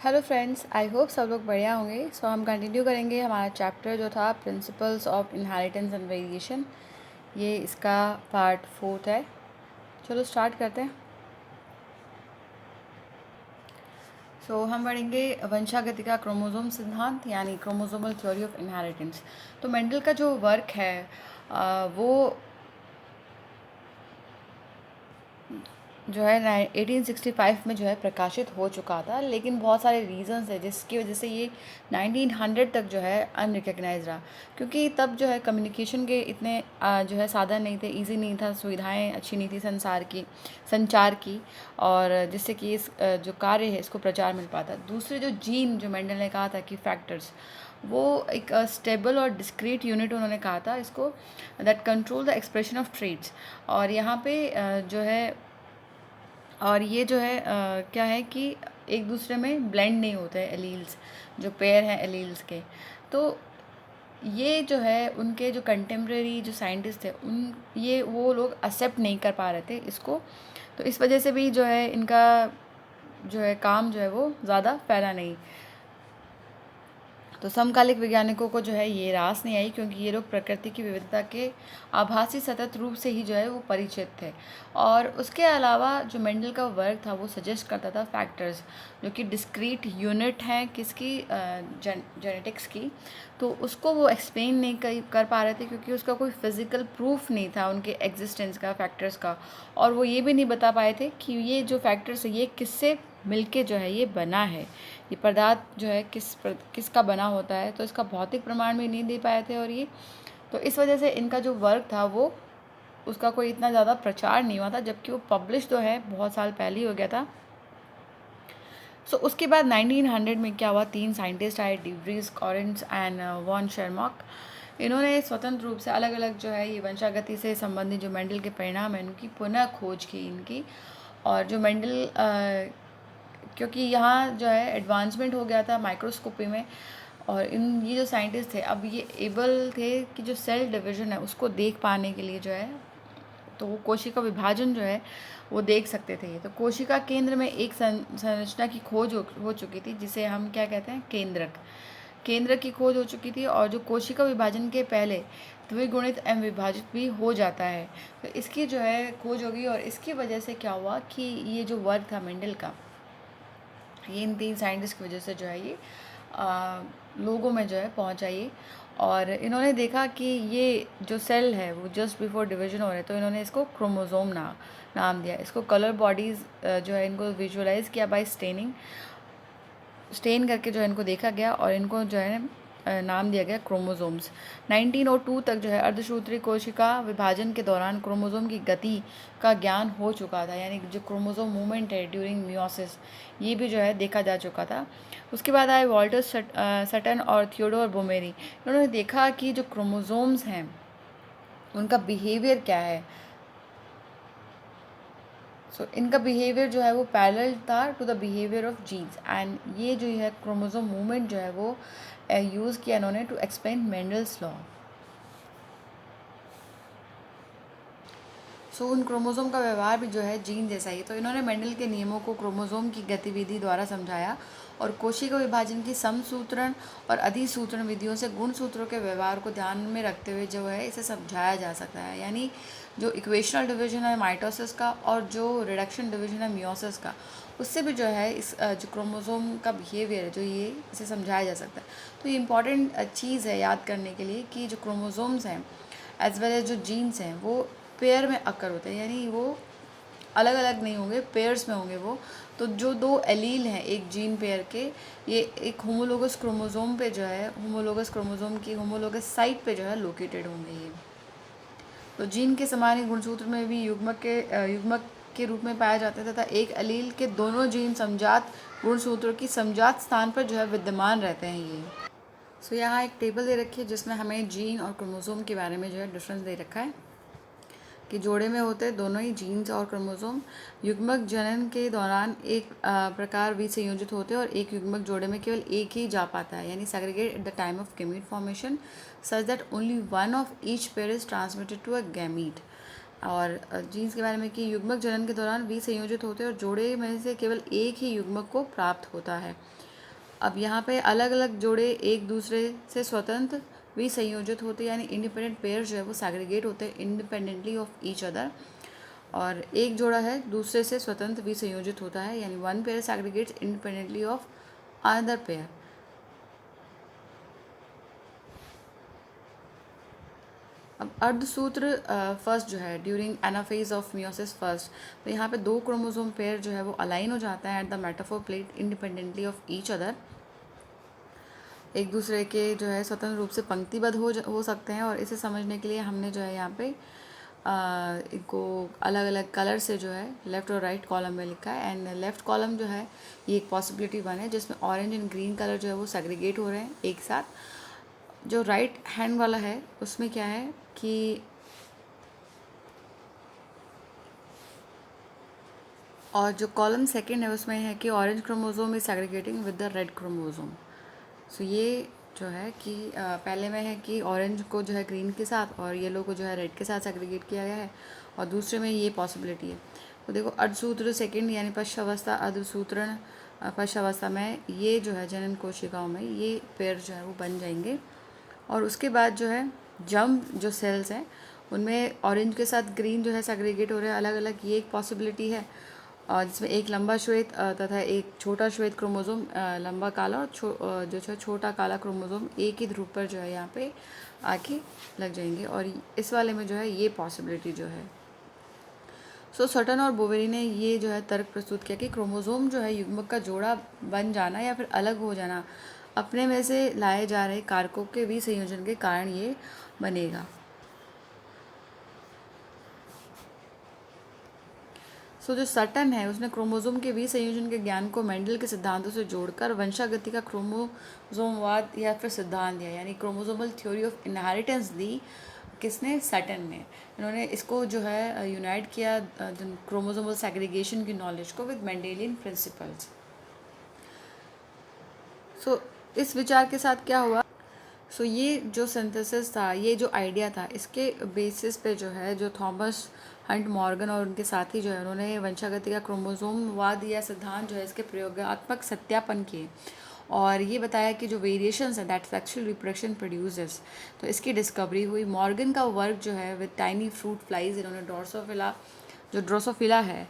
Hello friends, I hope सब लोग बढ़िया होंगे। हम कंटिन्यू करेंगे हमारा चैप्टर जो था principles of inheritance and variation. ये इसका पार्ट 4 है। चलो स्टार्ट करते हैं। हम पढ़ेंगे वंशागति का क्रोमोसोम सिद्धांत यानी क्रोमोसोमल थ्योरी ऑफ इनहेरिटेंस। तो मेंडल का जो वर्क है वो जो है 1865 में जो है प्रकाशित हो चुका था, लेकिन बहुत सारे रीजंस है जिसकी वजह से ये 1900 तक जो है अनरिकग्नाइज रहा, क्योंकि तब जो है कम्युनिकेशन के इतने जो है साधन नहीं थे, इजी नहीं था, सुविधाएं अच्छी नहीं थी संचार की, और जिससे कि इस जो कार्य है इसको प्रचार मिल पाता। दूसरे जो जीन जो मेंडल ने कहा था कि फैक्टर्स, वो एक स्टेबल और डिस्क्रीट यूनिट उन्होंने कहा था इसको, that control the expression of traits. और यहाँ पे जो है और ये जो है क्या है कि एक दूसरे में ब्लेंड नहीं होते हैं एलील्स, जो पेयर हैं एलील्स के। तो ये जो है उनके जो कंटेम्प्रेरी जो साइंटिस्ट थे उन ये वो लोग एक्सेप्ट नहीं कर पा रहे थे इसको। तो इस वजह से भी जो है इनका जो है काम जो है वो ज़्यादा फैला नहीं। तो समकालिक वैज्ञानिकों को जो है ये रास नहीं आई, क्योंकि ये लोग प्रकृति की विविधता के आभासी सतत रूप से ही जो है वो परिचित थे। और उसके अलावा जो मेंडल का वर्क था वो सजेस्ट करता था फैक्टर्स जो कि डिस्क्रीट यूनिट हैं किसकी, जेनेटिक्स की। तो उसको वो एक्सप्लेन नहीं कर पा रहे थे, क्योंकि उसका कोई फिजिकल प्रूफ नहीं था उनके एग्जिस्टेंस का, फैक्टर्स का। और वो ये भी नहीं बता पाए थे कि ये जो फैक्टर्स है ये किससे मिलके जो है ये बना है, ये पदार्थ जो है किसका बना होता है। तो इसका भौतिक प्रमाण भी नहीं दे पाए थे। और ये तो इस वजह से इनका जो वर्क था वो उसका कोई इतना ज़्यादा प्रचार नहीं हुआ था, जबकि वो पब्लिश तो है बहुत साल पहले ही हो गया था। उसके बाद 1900 में क्या हुआ, 3 साइंटिस्ट आए, डिवरीज, कॉरेंट्स एंड वॉन शेरमॉक। इन्होंने स्वतंत्र रूप से अलग अलग जो है ये वंशागति से संबंधित जो मेंडल के परिणाम हैं उनकी पुनः खोज की इनकी। और जो मेंडल क्योंकि यहाँ जो है एडवांसमेंट हो गया था माइक्रोस्कोपी में, और ये जो साइंटिस्ट थे अब ये एबल थे कि जो सेल डिवीजन है उसको देख पाने के लिए जो है, तो वो कोशिका विभाजन जो है वो देख सकते थे। तो कोशिका केंद्र में एक संरचना की खोज हो चुकी थी, जिसे हम क्या कहते हैं, केंद्र की खोज हो चुकी थी। और जो कोशिका विभाजन के पहले द्विगुणित एवं विभाजित भी हो जाता है, तो इसकी जो है खोज होगी। और इसकी वजह से क्या हुआ कि ये जो वर्क था मेंडल का, ये इन 3 साइंटिस्ट की वजह से जो है ये लोगों में जो है पहुंचा ये। और इन्होंने देखा कि ये जो सेल है वो जस्ट बिफोर डिवीजन हो रहे हैं, तो इन्होंने इसको क्रोमोसोम नाम दिया। इसको कलर बॉडीज़ जो है इनको विजुअलाइज किया बाय स्टेन करके जो है इनको देखा गया, और इनको जो है नाम दिया गया क्रोमोसोम्स। 1902 तक जो है अर्धसूत्री कोशिका विभाजन के दौरान क्रोमोसोम की गति का ज्ञान हो चुका था, यानी जो क्रोमोसोम मूवमेंट है ड्यूरिंग मियोसिस ये भी जो है देखा जा चुका था। उसके बाद आए वॉल्टर सटन और थियोडोर बोमेरी। इन्होंने देखा कि जो क्रोमोसोम्स हैं उनका बिहेवियर क्या है। इनका बिहेवियर जो है वो पैरेलल था to the behaviour of genes, and ये जो है क्रोमोसोम मूवमेंट जो है वो यूज़ किया इन्होंने टू एक्सप्लेन मेंडल्स लॉ। उन क्रोमोसोम का व्यवहार भी जो है जीन जैसा ही। तो इन्होंने मेंडल के नियमों को क्रोमोसोम की गतिविधि द्वारा समझाया, और कोशिका विभाजन की समसूत्रण और अधिसूत्रण विधियों से गुणसूत्रों के व्यवहार को ध्यान में रखते हुए जो है इसे समझाया जा सकता है। यानी जो इक्वेशनल डिवीजन है माइटोसिस का और जो रिडक्शन डिवीजन है मियोसिस का, उससे भी जो है इस जो क्रोमोसोम का बिहेवियर है जो ये इसे समझाया जा सकता है। तो ये इंपॉर्टेंट चीज़ है याद करने के लिए कि जो क्रोमोसोम्स हैं एज वेल एज जो जीन्स हैं वो पेयर में अकर होते हैं, यानी वो अलग अलग नहीं होंगे, पेयर्स में होंगे वो। तो जो 2 एलील हैं एक जीन पेयर के, ये एक होमोलोगस क्रोमोसोम पे जो है होमोलोगस क्रोमोसोम की होमोलोगस साइट पे जो है लोकेटेड होंगे ये। तो जीन के समान ही गुणसूत्र में भी युग्मक के रूप में पाया जाता है, तथा एक एलील के दोनों जीन समजात गुणसूत्रों की समजात स्थान पर जो है विद्यमान रहते हैं ये। यहाँ एक टेबल दे रखी है जिसमें हमें जीन और क्रोमोसोम के बारे में जो है डिफरेंस दे रखा है कि जोड़े में होते हैं दोनों ही जीन्स और क्रोमोसोम। युग्मक जनन के दौरान एक प्रकार विसंयोजित होते हैं, और एक युग्मक जोड़े में केवल एक ही जा पाता है, यानी segregate at the time of gamete formation such that only one of each pair is transmitted to a gamete. और जीन्स के बारे में कि युग्मक जनन के दौरान विसंयोजित होते हैं और जोड़े में से केवल एक ही युग्मक को प्राप्त होता है। अब यहाँ पे अलग अलग जोड़े एक दूसरे से स्वतंत्र विसंयोजित होते हैं, यानी इंडिपेंडेंट पेयर जो है वो सैग्रीगेट होते हैं इंडिपेंडेंटली ऑफ ईच अदर, और एक जोड़ा है दूसरे से स्वतंत्र विसंयोजित होता है, यानी one pair segregates independently of other पेयर। अब अर्धसूत्र फर्स्ट जो है during anaphase of meiosis first, तो यहाँ पे 2 क्रोमोसोम पेयर जो है वो अलाइन हो जाता है at the metaphor plate independently of each other, एक दूसरे के जो है स्वतंत्र रूप से पंक्तिबद्ध हो सकते हैं। और इसे समझने के लिए हमने जो है यहाँ पे इनको अलग अलग कलर से जो है लेफ़्ट और राइट कॉलम में लिखा है। एंड लेफ़्ट कॉलम जो है ये एक पॉसिबिलिटी 1 है जिसमें ऑरेंज एंड ग्रीन कलर जो है वो सेग्रीगेट हो रहे हैं एक साथ। जो राइट हैंड वाला है उसमें क्या है कि और जो कॉलम सेकंड है उसमें है कि orange chromosome is segregating with the red chromosome. So ये जो है कि पहले में है कि ऑरेंज को जो है ग्रीन के साथ और येलो को जो है रेड के साथ सेग्रीगेट किया गया है, और दूसरे में ये पॉसिबिलिटी है। तो देखो अर्धसूत्र सेकंड यानी पश्चावस्था अर्धसूत्रण पश्चावस्था में ये जो है जनन कोशिकाओं में ये पेयर जो है वो बन जाएंगे। और उसके बाद जो है जंप जो सेल्स हैं उनमें ऑरेंज के साथ ग्रीन जो है सेग्रीगेट हो रहे हैं अलग अलग, ये एक पॉसिबिलिटी है। और जिसमें एक लंबा श्वेत तथा एक छोटा श्वेत क्रोमोसोम, लंबा काला और जो है छोटा काला क्रोमोसोम एक ही ध्रुव पर जो है यहाँ पे आके लग जाएंगे, और इस वाले में जो है ये पॉसिबिलिटी जो है। सो सटन और बोवेरी ने ये जो है तर्क प्रस्तुत किया कि क्रोमोसोम जो है युग्मक का जोड़ा बन जाना या फिर अलग हो जाना अपने में से लाए जा रहे कारकों के विसंयोजन के कारण ये बनेगा। सो जो सटन है उसने क्रोमोसोम के विसंयोजन के ज्ञान को मेंडल के सिद्धांतों से जोड़कर वंशागति का क्रोमोसोमवाद या फिर सिद्धांत दिया, यानी क्रोमोसोमल थ्योरी ऑफ इनहेरिटेंस दी। किसने? सटन ने। इन्होंने इसको जो है यूनाइट किया क्रोमोसोमल सेग्रीगेशन की नॉलेज को विद मेंडेलियन प्रिंसिपल्स। सो इस विचार के साथ क्या हुआ? सो ये जो सिंथेसिस था, ये जो आइडिया था, इसके बेसिस पे जो है जो थॉमस हंट मॉर्गन और उनके साथी जो है उन्होंने वंशागति का क्रोमोसोमवाद या सिद्धांत जो है इसके प्रयोगात्मक सत्यापन किए और ये बताया कि जो वेरिएशंस हैं दैट सेक्सुअल रिप्रोडक्शन प्रोड्यूसेस, तो इसकी डिस्कवरी हुई। मॉर्गन का वर्क जो है विद टाइनी फ्रूट फ्लाइज, इन्होंने ड्रोसोफिला है,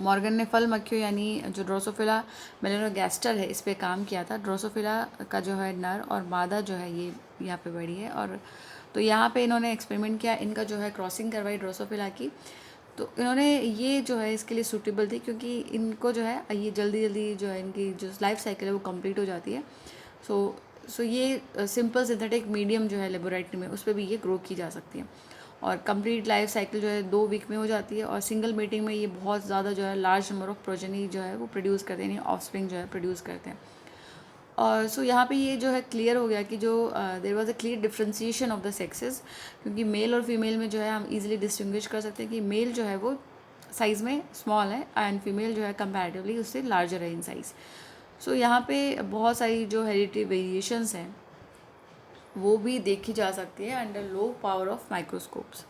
मॉर्गन ने फल मक्खियों यानी जो ड्रोसोफिला मेलेनोगैस्टर है इस पे काम किया था। ड्रोसोफिला का जो है नर और मादा जो है ये यहाँ पे बड़ी है, और तो यहाँ पे इन्होंने एक्सपेरिमेंट किया, इनका जो है क्रॉसिंग करवाई ड्रोसोफिला की। तो इन्होंने ये जो है इसके लिए सूटेबल थी क्योंकि इनको जो है ये जल्दी जल्दी जो है इनकी जो लाइफ साइकिल है वो कंप्लीट हो जाती है। सो ये सिंपल सिंथेटिक मीडियम जो है लेबोरेटरी में उस पर भी ये ग्रो की जा सकती है, और कंप्लीट लाइफ साइकिल जो है 2 वीक में हो जाती है। और सिंगल मीटिंग में ये बहुत ज़्यादा जो है लार्ज नंबर ऑफ प्रोजेनी जो है वो प्रोड्यूस करते हैं, यानी ऑफस्प्रिंग जो है प्रोड्यूस करते हैं। और सो यहाँ पे ये जो है क्लियर हो गया कि जो there was a clear differentiation of the sexes, क्योंकि मेल और फीमेल में जो है हम इजीली डिस्टिंग्विश कर सकते हैं कि मेल जो है वो साइज़ में स्मॉल है एंड फीमेल जो है कंपैरेटिवली उससे लार्जर है इन साइज़। सो यहाँ पे बहुत सारी जो हेरिडिटी वेरिएशंस हैं वो भी देखी जा सकती है under low power of microscopes.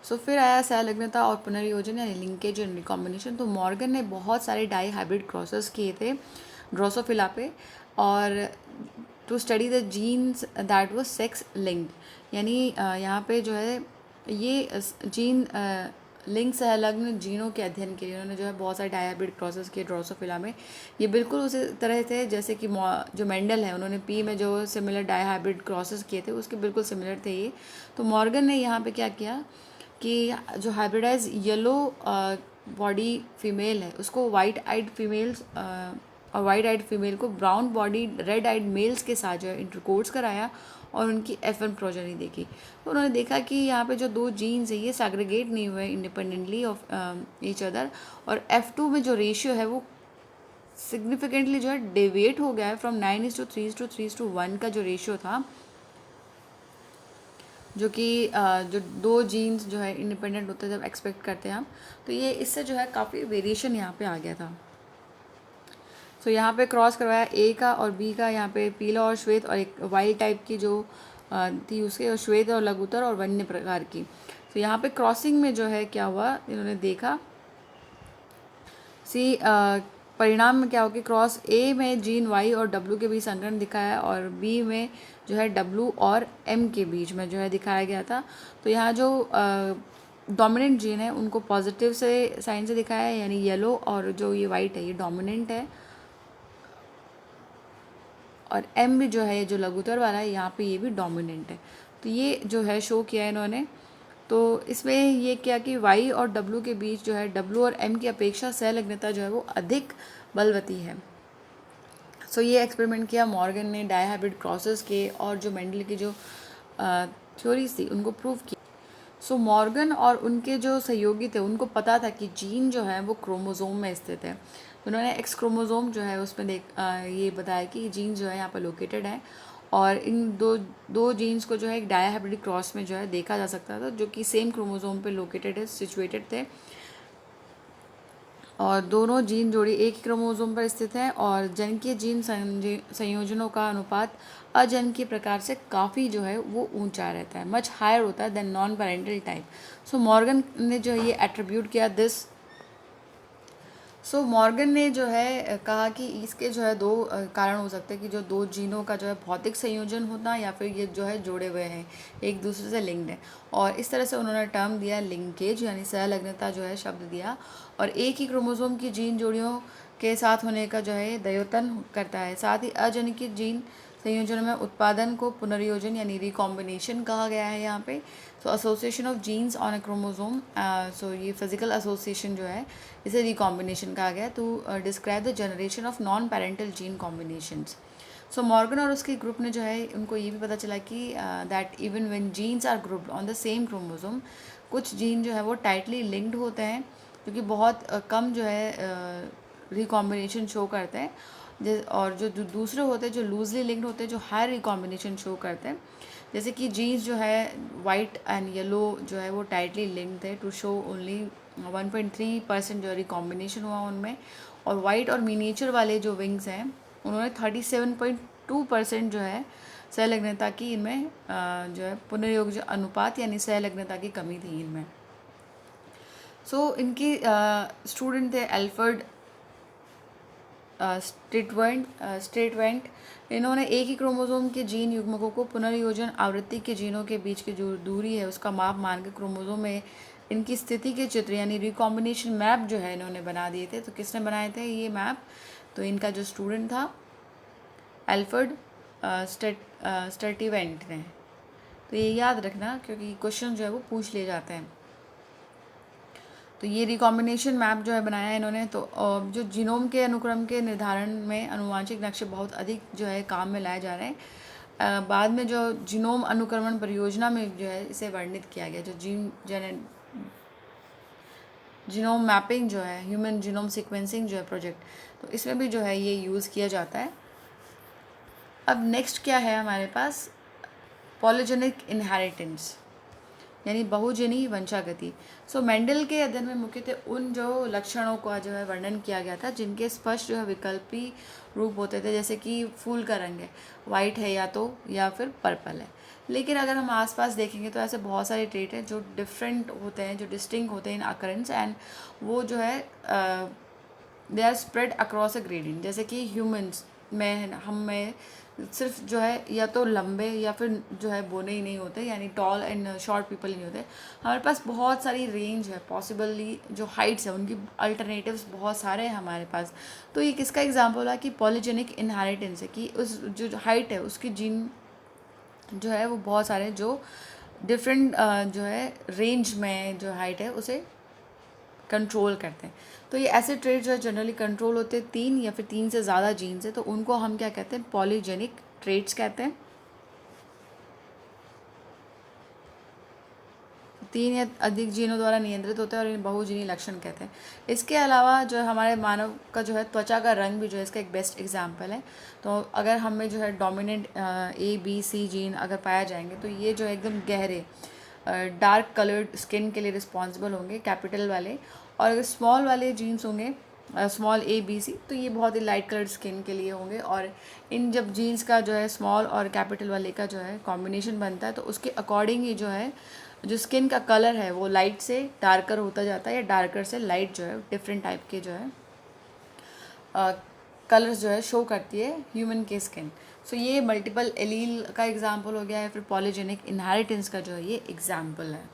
So फिर आया सहलग्नता और पुनर्योजन यानी लिंकेज एंड रिकॉम्बिनेशन। तो मॉर्गन ने बहुत सारे डाई हाइब्रिड क्रॉसेस किए थे ड्रोसोफिला पे, और to study the genes that was sex linked, यानी यहाँ पे जो है ये जीन लिंग सहलग्न जीनों के अध्ययन के लिए उन्होंने जो है बहुत सारे डाई हाइब्रिड क्रॉसेस किए ड्रोसोफिला में। ये बिल्कुल उसी तरह थे जैसे कि जो मेंडल है उन्होंने पी में जो सिमिलर डाई हाइब्रिड क्रॉसेस किए थे उसके बिल्कुल सिमिलर थे ये। तो मॉर्गन ने यहाँ पे क्या किया कि जो हाइब्रिडाइज येलो बॉडी फीमेल है उसको वाइट आइड फीमेल्स और वाइट आइड फीमेल को brown body red eyed males के साथ जो है इंटरकोर्स कराया और उनकी F1 प्रोजेनी देखी। तो उन्होंने देखा कि यहाँ पे जो 2 जीन्स है ये सेग्रीगेट नहीं हुए इंडिपेंडेंटली ऑफ ईच अदर, और F2 में जो रेशियो है वो सिग्निफिकेंटली जो है डेविएट हो गया है फ्रॉम 9:3:3:1 का जो रेशियो था, जो कि जो 2 जीन्स जो है इंडिपेंडेंट होते हैं जब एक्सपेक्ट करते हैं हम, तो ये इससे जो है काफ़ी वेरिएशन यहाँ पे आ गया था। सो यहाँ पे क्रॉस करवाया ए का और बी का, यहाँ पे पीला और श्वेत, और एक वाइल्ड टाइप की जो थी उसके, और श्वेत और लघुतर और वन्य प्रकार की। तो यहाँ पे क्रॉसिंग में जो है क्या हुआ, इन्होंने देखा सी परिणाम में क्या हो कि क्रॉस ए में जीन वाई और डब्ल्यू के बीच संकरण दिखाया है और बी में जो है डब्ल्यू और एम के बीच में जो है दिखाया गया था। तो यहाँ जो डोमिनेंट जीन है उनको पॉजिटिव से साइन से दिखाया है, यानी येलो, और जो ये वाइट है ये डोमिनेंट है, और एम भी जो है ये जो लघुत्तर वाला है यहाँ पे ये भी डोमिनेंट है। तो ये जो है शो किया है इन्होंने। तो इसमें ये किया कि वाई और डब्ल्यू के बीच जो है डब्ल्यू और एम की अपेक्षा सहलग्नता जो है वो अधिक बलवती है। सो ये एक्सपेरिमेंट किया मॉर्गन ने डायहाइब्रिड क्रॉसेस के, और जो मेंडल की जो थ्योरीज थी उनको प्रूव किया। सो मॉर्गन और उनके जो सहयोगी थे उनको पता था कि जीन जो है वो क्रोमोसोम में स्थित है। तो उन्होंने एक्स क्रोमोसोम जो है उसमें ये बताया कि जीन जो है यहाँ पर लोकेटेड है, और इन दो जीन्स को जो है एक डायहाइब्रिड क्रॉस में जो है देखा जा सकता था, जो कि सेम क्रोमोसोम पे लोकेटेड है, सिचुएटेड थे, और दोनों जीन जोड़ी एक ही क्रोमोसोम पर स्थित है, और जनकीय जीन संयोजनों का अनुपात अजनकीय प्रकार से काफ़ी जो है वो ऊंचा रहता है, मच हायर होता है देन नॉन पेरेंटल टाइप। सो मॉर्गन ने जो है ये एट्रीब्यूट किया दिस। सो मॉर्गन ने जो है कहा कि इसके जो है दो कारण हो सकते हैं, कि जो दो जीनों का जो है भौतिक संयोजन होता है, या फिर ये जो है जोड़े हुए हैं, एक दूसरे से लिंक्ड है। और इस तरह से उन्होंने टर्म दिया लिंकेज, यानी सहलग्नता जो है शब्द दिया, और एक ही क्रोमोसोम की जीन जोड़ियों के साथ होने का जो है द्वयोतन करता है। साथ ही अजनिकित जीन संयोजन में उत्पादन को पुनर्योजन यानी रिकॉम्बिनेशन कहा गया है यहाँ पे। So association of genes on a chromosome, so ये फिजिकल एसोसिएशन जो है इसे रिकॉम्बिनेशन कहा गया to describe the generation of non parental gene combinations. So Morgan और उसके ग्रुप ने जो है उनको ये भी पता चला कि that even when genes are grouped on the same chromosome, कुछ जीन जो है वो टाइटली लिंक्ड होते हैं, जो कि बहुत कम जो है रिकॉम्बिनेशन शो करते हैं, और जो दूसरे होते हैं जो लूजली लिंक्ड होते हैं जो हाई रिकॉम्बिनेशन शो करते हैं। जैसे कि जीन्स जो है वाइट एंड येलो जो है वो टाइटली लिंक्ड है टू शो ओनली 1.3% जो रिकॉम्बिनेशन हुआ उनमें, और वाइट और मिनिएचर वाले जो विंग्स हैं उन्होंने 37.2% जो है सहलग्नता की इनमें जो है पुनर्योग अनुपात यानी सहलग्नता की कमी थी इनमें। सो इनकी स्टूडेंट थे एल्फर्ड स्टेटवेंट। इन्होंने एक ही क्रोमोसोम के जीन युग्मकों को पुनर्योजन आवृत्ति के जीनों के बीच की जो दूरी है उसका माप मान के क्रोमोसोम में इनकी स्थिति के चित्र यानी रिकॉम्बिनेशन मैप जो है इन्होंने बना दिए थे। तो किसने बनाए थे ये मैप? तो इनका जो स्टूडेंट था एल्फर्ड स्टेटिवेंट ने। तो ये याद रखना क्योंकि क्वेश्चन जो है वो पूछ लिए जाते हैं। तो ये रिकॉम्बिनेशन मैप जो है बनाया है इन्होंने। तो जो जीनोम के अनुक्रम के निर्धारण में अनुवांशिक नक्शे बहुत अधिक जो है काम में लाए जा रहे हैं। बाद में जो जीनोम अनुक्रमण परियोजना में जो है इसे वर्णित किया गया, जो जीनोम मैपिंग जो है, ह्यूमन जीनोम सीक्वेंसिंग जो है प्रोजेक्ट, तो इसमें भी जो है ये यूज़ किया जाता है। अब नेक्स्ट क्या है हमारे पास? पॉलीजेनिक इनहेरिटेंस यानी बहुजनी वंशागति। सो मेंडल के अध्ययन में मुख्यतः उन जो लक्षणों का जो है वर्णन किया गया था जिनके स्पष्ट जो है विकल्पी रूप होते थे, जैसे कि फूल का रंग है वाइट है या फिर पर्पल है। लेकिन अगर हम आसपास देखेंगे तो ऐसे बहुत सारे ट्रेट हैं जो डिफरेंट होते हैं, जो डिस्टिंक्ट होते हैं इन अकरेंस, एंड वो जो है they are spread across a gradient. जैसे कि ह्यूमंस में हम में सिर्फ जो है या तो लंबे या फिर जो है बोने ही नहीं होते, यानी टॉल एंड शॉर्ट पीपल नहीं होते। हमारे पास बहुत सारी रेंज है, पॉसिबली जो हाइट्स है उनकी अल्टरनेटिव्स बहुत सारे हैं हमारे पास। तो ये किसका एग्जांपल है कि पॉलीजेनिक इनहेरिटेंस है, कि उस जो हाइट है उसकी जीन जो है वो बहुत सारे जो डिफरेंट जो है रेंज में जो हाइट है उसे कंट्रोल करते हैं। तो ये ऐसे ट्रेट जो है जनरली कंट्रोल होते हैं 3 या फिर 3 से ज़्यादा जीन से, तो उनको हम क्या कहते हैं? पॉलीजेनिक ट्रेट्स कहते हैं। 3 या अधिक जीनों द्वारा नियंत्रित होते हैं और इन्हें बहुजीनी लक्षण कहते हैं। इसके अलावा जो है हमारे मानव का जो है त्वचा का रंग भी जो है इसका एक बेस्ट एग्जाम्पल है। तो अगर हमें जो है dominant A B C gene अगर पाया जाएंगे तो ये जो है एकदम गहरे डार्क कलर्ड स्किन के लिए रिस्पॉन्सिबल होंगे, कैपिटल वाले। और अगर स्मॉल वाले जीन्स होंगे स्मॉल A B C, तो ये बहुत ही लाइट कलर्ड स्किन के लिए होंगे। और इन जब जीन्स का जो है स्मॉल और कैपिटल वाले का जो है कॉम्बिनेशन बनता है तो उसके अकॉर्डिंग ही जो है जो स्किन का कलर है वो लाइट से डार्कर होता जाता है, या डार्कर से लाइट जो है डिफरेंट टाइप के जो है कलर्स जो है शो करती है ह्यूमन के स्किन। सो ये मल्टीपल एलील का एग्जाम्पल हो गया है, फिर पॉलीजेनिक इनहेरिटेंस का जो है ये एग्जाम्पल है।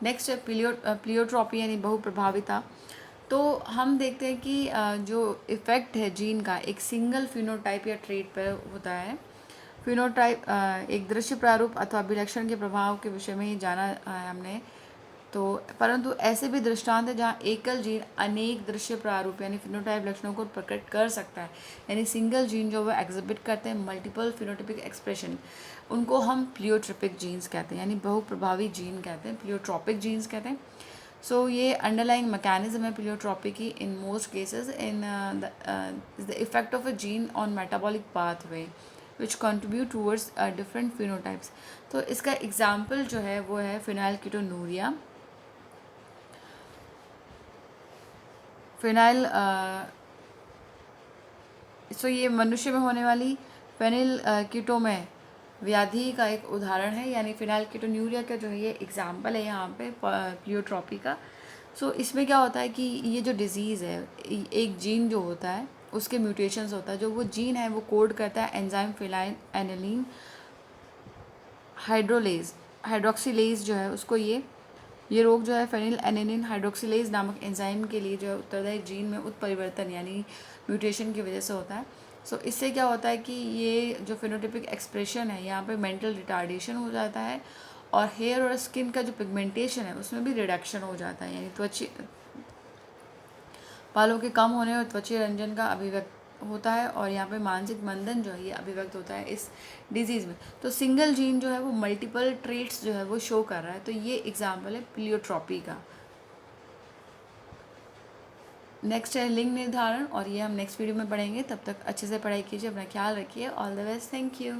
नेक्स्ट है प्लियोट्रॉपी यानी बहुप्रभाविता। तो हम देखते हैं कि जो इफ़ेक्ट है जीन का एक सिंगल फिनोटाइप या ट्रेट पर होता है। फिनोटाइप एक दृश्य प्रारूप अथवा विलक्षण के प्रभाव के विषय में ही जाना है हमने। तो परंतु ऐसे भी दृष्टांत है जहाँ एकल जीन अनेक दृश्य प्रारूप यानी फिनोटाइप लक्षणों को प्रकट कर सकता है। यानी सिंगल जीन जो वो एग्जिबिट करते हैं मल्टीपल फिनोटाइपिक एक्सप्रेशन, उनको हम प्लियोट्रोपिक जीन्स कहते हैं, यानी बहुप्रभावी जीन कहते हैं, प्लियोट्रोपिक जीन्स कहते हैं। सो ये अंडरलाइंग मैकेनिज्म है प्लियोट्रोपी की in most cases in the effect of a gene on metabolic pathway which contribute towards different phenotypes. तो इसका एग्जाम्पल जो है वो है फिनाइलकीटोनूरिया। फिनाइल सो ये मनुष्य में होने वाली फेनिल कीटोमे व्याधि का एक उदाहरण है, यानी फिनाइलकीटोन्यूरिया का जो है ये एग्जाम्पल है यहाँ पे प्लियोट्रॉपी का। सो इसमें क्या होता है कि ये जो डिज़ीज़ है एक जीन जो होता है उसके म्यूटेशंस होता है, जो वो जीन है वो कोड करता है एंजाइम फिनाइल एनिलीन हाइड्रोक्सीलेज जो है उसको ये रोग जो है फेनिल एनिलीन हाइड्रोक्सीलेज नामक एंजाइम के लिए जो है उत्तरदायी जीन में उत्परिवर्तन यानी म्यूटेशन की वजह से होता है। सो इससे क्या होता है कि ये जो फिनोटिपिक एक्सप्रेशन है यहाँ पे मेंटल रिटार्डेशन हो जाता है और हेयर और स्किन का जो पिगमेंटेशन है उसमें भी रिडक्शन हो जाता है, यानी बालों के कम होने और त्वचा रंजन का अभिव्यक्त होता है। और यहाँ पे मानसिक मंदन जो है ये अभिव्यक्त होता है इस डिजीज़ में। तो सिंगल जीन जो है वो मल्टीपल ट्रेट्स जो है वो शो कर रहा है। तो ये एग्जाम्पल है प्लियोट्रॉपी का। नेक्स्ट है लिंग निर्धारण, और ये हम नेक्स्ट वीडियो में पढ़ेंगे। तब तक अच्छे से पढ़ाई कीजिए, अपना ख्याल रखिए। All the best, thank you.